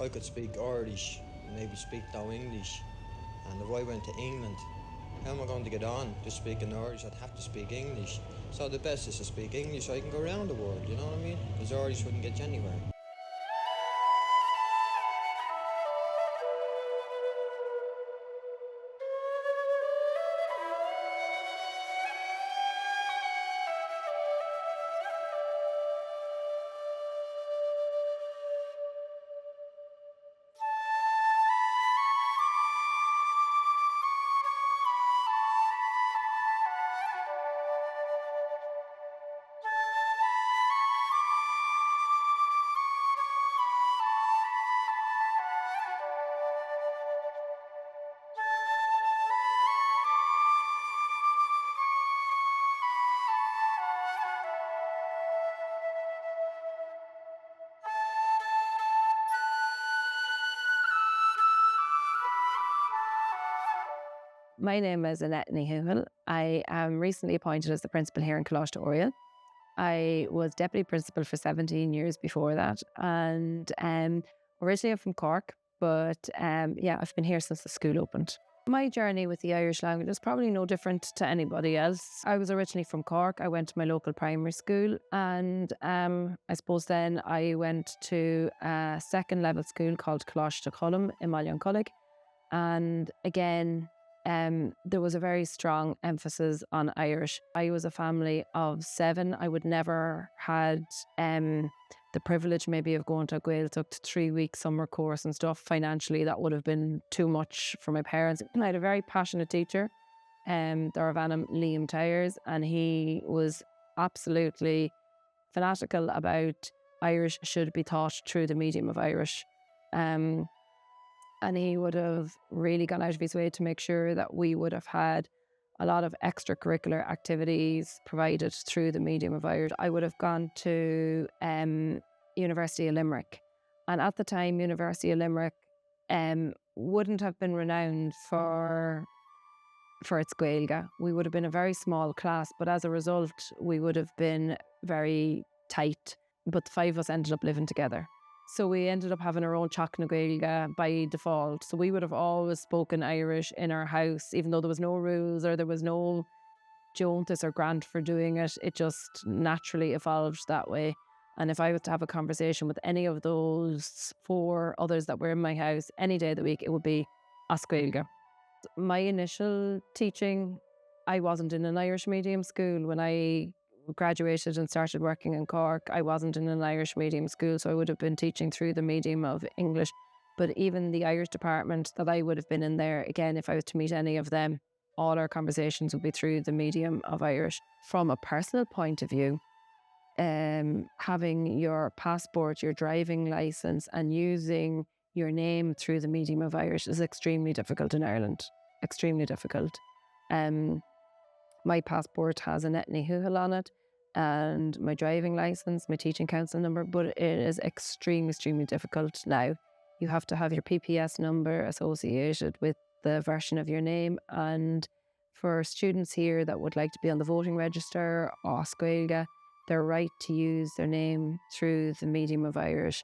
I could speak Irish, maybe speak no English, and if I went to England, how am I going to get on just speaking Irish? I'd have to speak English. So the best is to speak English so I can go around the world, you know what I mean? Because Irish wouldn't get you anywhere. My name is Annette Nihuel. I am recently appointed as the principal here in Coláiste Oriel. I was deputy principal for 17 years before that, and originally I'm from Cork, but I've been here since the school opened. My journey with the Irish language is probably no different to anybody else. I was originally from Cork. I went to my local primary school, and I suppose then I went to a second level school called Coláiste Colum in Mallincollig, and again, there was a very strong emphasis on Irish. I was a family of 7. I would never had the privilege maybe of going to a Gaeltacht 3-week summer course and stuff. Financially, that would have been too much for my parents. And I had a very passionate teacher, Darvanam Liam Tyers, and he was absolutely fanatical about Irish should be taught through the medium of Irish. And he would have really gone out of his way to make sure that we would have had a lot of extracurricular activities provided through the medium of Irish. I would have gone to University of Limerick. And at the time, University of Limerick wouldn't have been renowned for its Gaeilge. We would have been a very small class, but as a result, we would have been very tight. But the 5 of us ended up living together. So we ended up having our own Teach na Gaeilge by default. So we would have always spoken Irish in our house, even though there was no rules or there was no Joantas or grant for doing it. It just naturally evolved that way. And if I was to have a conversation with any of those 4 others that were in my house any day of the week, it would be as Gaeilge. My initial teaching, I wasn't in an Irish medium school. When I graduated and started working in Cork, I wasn't in an Irish medium school, so I would have been teaching through the medium of English. But even the Irish department that I would have been in there, again, if I was to meet any of them, all our conversations would be through the medium of Irish. From a personal point of view, having your passport, your driving licence, and using your name through the medium of Irish is extremely difficult in Ireland. Extremely difficult. My passport has Annette Nihuel on it, and my driving licence, my teaching council number, but it is extremely difficult now. You have to have your PPS number associated with the version of your name, and for students here that would like to be on the voting register or as Gaeilge, their right to use their name through the medium of Irish.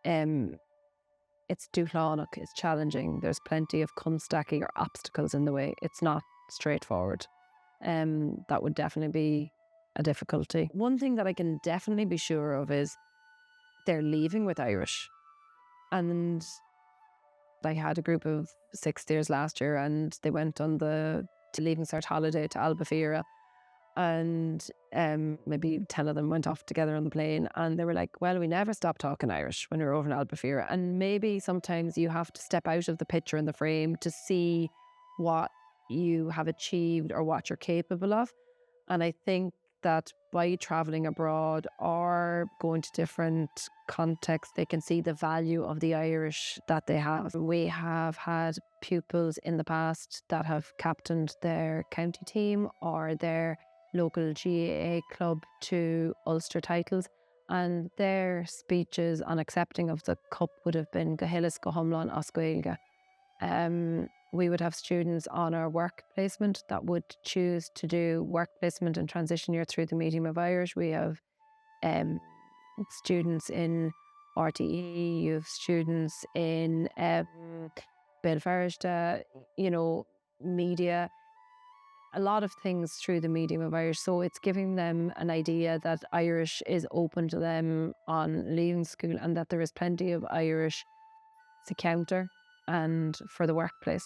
It's dúchlanach, it's challenging. There's plenty of cumstacking or obstacles in the way. It's not straightforward. That would definitely be a difficulty. One thing that I can definitely be sure of is they're leaving with Irish. And I had a group of 6th years last year, and they went on the Leaving Cert holiday to Albufeira, and maybe 10 of them went off together on the plane, and they were like, well, we never stopped talking Irish when we were over in Albufeira. And maybe sometimes you have to step out of the picture and the frame to see what you have achieved or what you're capable of. And I think that by travelling abroad or going to different contexts, they can see the value of the Irish that they have. We have had pupils in the past that have captained their county team or their local GAA club to Ulster titles, and their speeches on accepting of the cup would have been Gahillis go Humlan as Gaeilge. We would have students on our work placement that would choose to do work placement and transition year through the medium of Irish. We have students in RTE, you have students in Belfarishta, media, a lot of things through the medium of Irish. So it's giving them an idea that Irish is open to them on leaving school and that there is plenty of Irish to counter and for the workplace.